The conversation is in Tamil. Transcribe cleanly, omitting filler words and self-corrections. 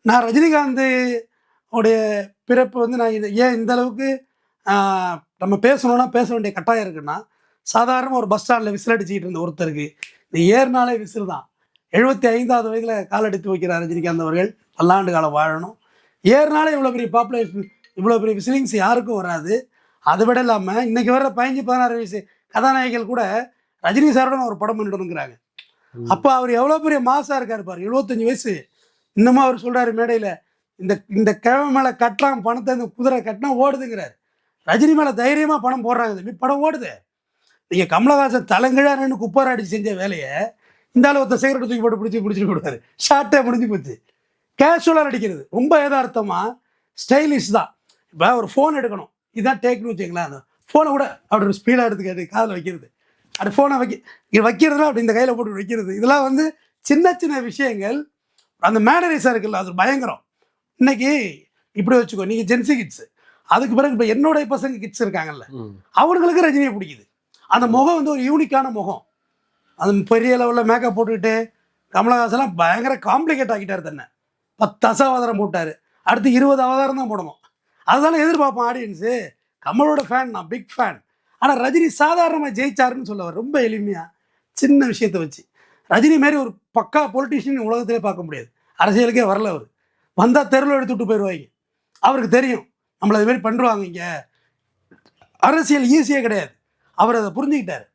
நான் ரஜினிகாந்த் உடைய பிறப்பு வந்து நான் ஏன் இந்த அளவுக்கு நம்ம பேசணும்னா பேச வேண்டிய கட்டாயம் இருக்குன்னா, சாதாரண ஒரு பஸ் ஸ்டாண்டில் விசில் அடிச்சுக்கிட்டு இருந்த ஒருத்தருக்கு இந்த ஏறுனாலே விசில் தான். 75வது வயதில் கால் எடுத்து வைக்கிறார் ரஜினிகாந்த் அவர்கள். பல்லாண்டு காலம் வாழணும். ஏறுனாலே இவ்வளோ பெரிய பாப்புலேஷன், இவ்வளோ பெரிய விசிலிங்ஸ் யாருக்கும் வராது. அதை விட இல்லாமல் இன்னைக்கு வர்ற 15-16 வயசு கதாநாயகிகள் கூட ரஜினி சாரோட ஒரு படம் பண்ணிடணுங்கிறாங்க. அப்போ அவர் எவ்வளோ பெரிய மாசாக இருக்கார் பாரு. 75 வயசு இன்னமும் அவர் சொல்கிறாரு மேடையில், இந்த கிழமை மேலே கட்டுறான் பணத்தை, இந்த குதிரை கட்டினா ஓடுதுங்கிறார். ரஜினி மேலே தைரியமாக பணம் போடுறாங்க, தம்பி படம் ஓடுது. நீங்கள் கமலஹாசன் தலைங்கீழாக நின்று குப்பாரை அடிச்சு செஞ்ச வேலையை இந்த அளவு ஒருத்தர் சிகரெட் தூக்கி போட்டு பிடிச்சிட்டு கொடுத்தாரு. ஷார்ட்டே முடிஞ்சு போச்சு. கேஷுவலாக நடிக்கிறது ரொம்ப யதார்த்தமாக ஸ்டைலிஷ் தான். இப்போ ஒரு ஃபோன் எடுக்கணும், இதுதான் டேக்னு வச்சுங்களேன். அந்த ஃபோனை கூட அப்படி ஒரு ஸ்பீடாக எடுத்துக்காது, காதில் வைக்கிறது, அப்படி ஃபோனை வைக்கிறதுனா அப்படி இந்த கையில் போட்டு வைக்கிறது. இதெல்லாம் வந்து சின்ன சின்ன விஷயங்கள். அந்த மேனரிஸாக இருக்குல்ல, அது பயங்கரம். இன்னைக்கு இப்படி வச்சுக்கோ, நீங்கள் ஜென்சி கிட்ஸு, அதுக்கு பிறகு இப்போ என்னுடைய பசங்க கிட்ஸ் இருக்காங்கல்ல, அவங்களுக்கு ரஜினியை பிடிக்குது. அந்த முகம் வந்து ஒரு யூனிக்கான முகம். அது பெரிய லெவலில் மேக்கப் போட்டுக்கிட்டு கமலஹாசன்லாம் பயங்கர காம்ப்ளிகேட் ஆக்கிட்டார் தன்னை. 10 அவதாரம் போட்டார், அடுத்து 20 அவதாரம் தான் போடணும். அதனால எதிர்பார்ப்போம் ஆடியன்ஸு. கமலோட ஃபேன், நான் பிக் ஃபேன். ஆனால் ரஜினி சாதாரணமாக ஜெயிச்சாருன்னு சொல்லுவார், ரொம்ப எளிமையாக சின்ன விஷயத்தை வச்சு. ரஜினி மாரி ஒரு பக்கா பொலிட்டீஷியன் உலகத்திலே பார்க்க முடியாது. அரசியலுக்கே வரல அவர். வந்தால் தெருவில் எடுத்து விட்டு போயிடுவாங்க. அவருக்கு தெரியும் நம்மளை அது மாதிரி பண்ணுவாங்க. இங்கே அரசியல் ஈஸியே கிடையாது. அவர் அதை புரிஞ்சுக்கிட்டார்.